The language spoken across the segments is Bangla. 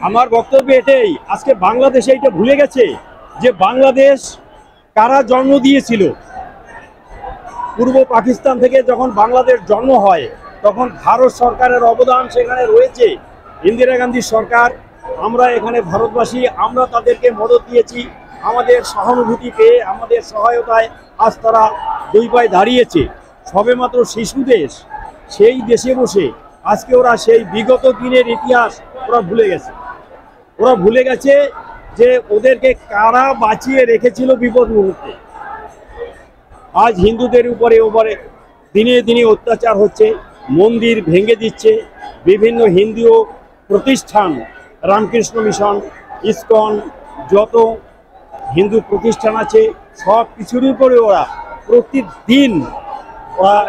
আমার বক্তব্য এটাই, আজকে বাংলাদেশ এইটা ভুলে গেছে যে বাংলাদেশ কারা জন্ম দিয়েছিল। পূর্ব পাকিস্তান থেকে যখন বাংলাদেশ জন্ম হয় তখন ভারত সরকারের অবদান সেখানে রয়েছে। ইন্দিরা গান্ধী সরকার, আমরা এখানে ভারতবাসী, আমরা তাদেরকে মদত দিয়েছি। আমাদের সহানুভূতি পেয়ে, আমাদের সহায়তায় আজ তারা দুই পায়ে দাঁড়িয়েছে। সবেমাত্র শিশু দেশ, সেই দেশে বসে আজকে ওরা সেই বিগত দিনের ইতিহাস ওরা ভুলে গেছে। ওরা ভুলে গেছে যে ওদেরকে কারা বাঁচিয়ে রেখেছিল বিপদ মুহূর্তে। আজ হিন্দুদের উপরে দিনে দিনে অত্যাচার হচ্ছে, মন্দির ভেঙে দিচ্ছে, বিভিন্ন হিন্দু প্রতিষ্ঠান, রামকৃষ্ণ মিশন, ইসকন, যত হিন্দু প্রতিষ্ঠান আছে সব কিছুর উপরে ওরা প্রতিদিন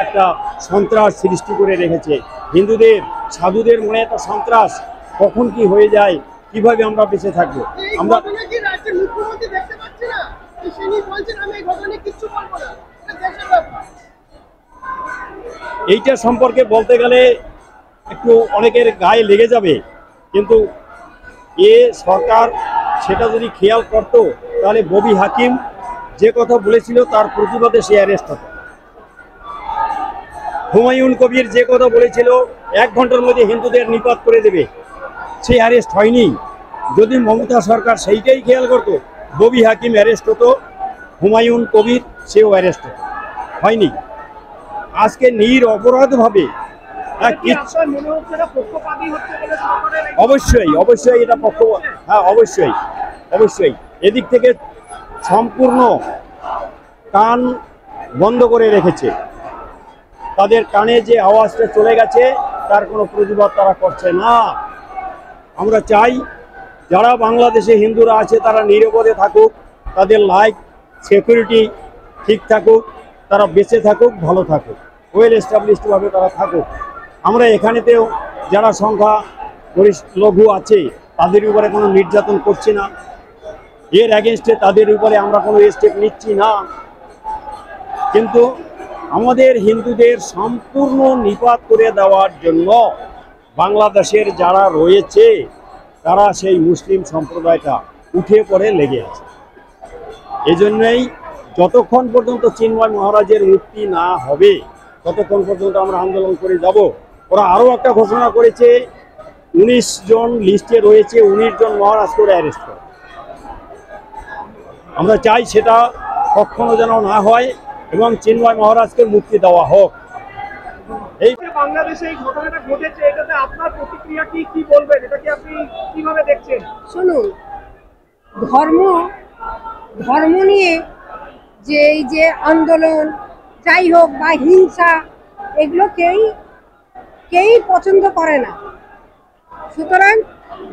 একটা সন্ত্রাস সৃষ্টি করে রেখেছে। হিন্দুদের, সাধুদের মনে একটা সন্ত্রাস, কখন কি হয়ে যায়, কিভাবে আমরা বেঁচে থাকবো। আমরা এইটা সম্পর্কে বলতে গেলে একটু অনেকের গায়ে লেগে যাবে, কিন্তু এ সরকার সেটা যদি খেয়াল করত তাহলে ববি হাকিম যে কথা বলেছিল তার প্রতিবাদে সে অ্যারেস্ট হতো। হুমায়ুন কবির যে কথা বলেছিল 1 ঘন্টার মধ্যে হিন্দুদের নিপাত করে দেবে, সে অ্যারেস্ট হয়নি। যদি মমতা সরকার সেইটাই খেয়াল করতো, ববি হাকিম অ্যারেস্ট হতো, হুমায়ুন কবির সেও অ্যারেস্ট হতো, হয়নি। আজকে নিরপরাধভাবে অবশ্যই অবশ্যই এটা পক্ষপাত, হ্যাঁ অবশ্যই অবশ্যই। এদিক থেকে সম্পূর্ণ কান বন্ধ করে রেখেছে। তাদের কানে যে আওয়াজটা চলে গেছে তার কোনো প্রতিবাদ তারা করছে না। আমরা চাই যারা বাংলাদেশে হিন্দুরা আছে তারা নিরাপদে থাকুক, তাদের লাইফ সিকিউরিটি ঠিক থাকুক, তারা বেঁচে থাকুক, ভালো থাকুক, ওয়েল এস্টাবলিশডভাবে তারা থাকুক। আমরা এখানেতেও যারা সংখ্যা লঘু আছে তাদের উপরে কোনো নির্যাতন করছি না, এর অ্যাগেনস্টে তাদের উপরে আমরা কোনো স্টেপ নিচ্ছি না। কিন্তু আমাদের হিন্দুদের সম্পূর্ণ নিপাত করে দেওয়ার জন্য বাংলাদেশের যারা রয়েছে তারা সেই মুসলিম সম্প্রদায়টা উঠে পড়ে লেগে আছে। এজন্যই যতক্ষণ পর্যন্ত চিন্ময় মহারাজের মুক্তি না হবে ততক্ষণ পর্যন্ত আমরা আন্দোলন করে যাব। ওরা আরও একটা ঘোষণা করেছে, 19 জন লিস্টে রয়েছে, 19 জন মহারাজকে ওরা অ্যারেস্ট করে। আমরা চাই সেটা কখনো যেন না হয় এবং চিন্ময় মহারাজকে মুক্তি দেওয়া হোক। এই বাংলাদেশে এই ঘটনাটা ঘটেছে, এটাতে আপনার প্রতিক্রিয়া কি বলবেন? এটা কি আপনি কিভাবে দেখছেন? শুনুন, ধর্ম নিয়ে যে এই যে আন্দোলন যাই হোক বা হিংসা, এগুলো কেউই পছন্দ করে না। সুতরাং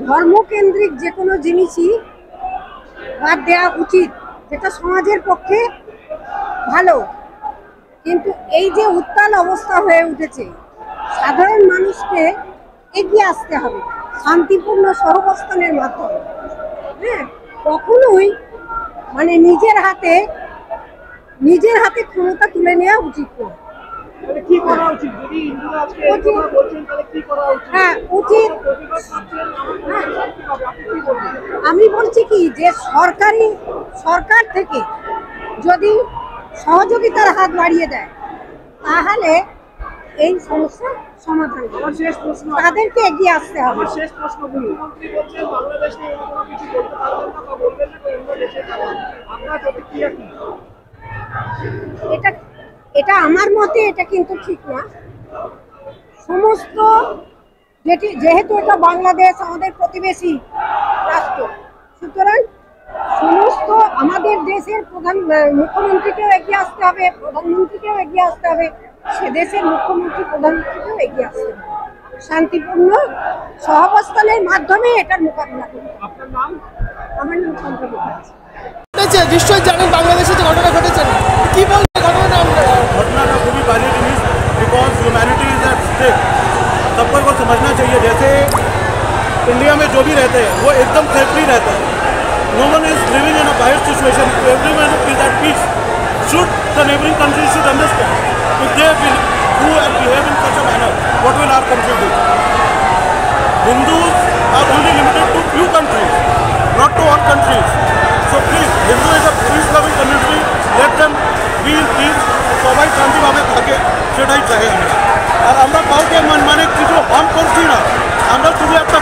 ধর্মকেন্দ্রিক যে কোনো জিনিসই বাদ দেওয়া উচিত, যেটা সমাজের পক্ষে ভালো। কিন্তু এই যে উত্তাল অবস্থা হয়ে উঠেছে, সাধারণ মানুষকে এগিয়ে আসতে হবে শান্তিপূর্ণ সহাবস্থানের মাধ্যমে। হ্যাঁ, কখনোই মানে নিজের হাতে ক্ষমতা তুলে নেওয়া উচিত নয়। কি করা উচিত? যদি হিন্দুরা আজকে এই কথা বলছেন তাহলে কি করা উচিত? হ্যাঁ, উচিত। আমি বলছি কি যে সরকার থেকে যদি সহযোগিতার হাত বাড়িয়ে দেয় তাহলে এই সমস্যার সমাধান তাদেরকে এগিয়ে আসতে হবে। শেষ প্রশ্ন, মুখ্যমন্ত্রী বলছেন বাংলাদেশ নিয়ে কোনো কিছু বলতে পারবেন না বা বলবেন না, অন্য দেশে আপনার প্রতিক্রিয়া কি? এটা আমার মতে এটা কিন্তু ঠিক না। সমস্ত যেহেতু এটা বাংলাদেশ আমাদের প্রতিবেশী রাষ্ট্র, সুতরাং সমস্ত আমাদের দেশের মুখ্যমন্ত্রীকেও এগিয়ে আসতে হবে, প্রধানমন্ত্রীকেও এগিয়ে আসতে হবে, সে দেশের মুখ্যমন্ত্রী প্রধানমন্ত্রীকেও এগিয়ে আসতে হবে। শান্তিপূর্ণ সহাবস্থানের মাধ্যমে এটার মোকাবিলা করতে হবে। আপনার নাম? আমার নাম চন্দ্র মুখার্জি। নিশ্চয়ই জানেন বাংলাদেশে যে ঘটনা ঘটেছে, কি বলছে ঘটনাটা? घटना खूबी भारी news because humanity is at stake. सबको को समझना चाहिए, जैसे इंडिया में जो भी रहते हैं वो एकदम सेफली रहता है। No one is living in a buyer situation, everyone is at peace. Should the neighbouring countries should understand if they do and behave in such a manner, what will our country do? Hindus are only limited to few countries, not to all countries. So please, Hindu is a peace-loving community. Let them be in peace. সবাই শান্তিভাবে থাকে সেটাই চাই আমরা। আর আমরা কাউকে মানে কিছু হার্ম করছি না, আমরা শুধু একটা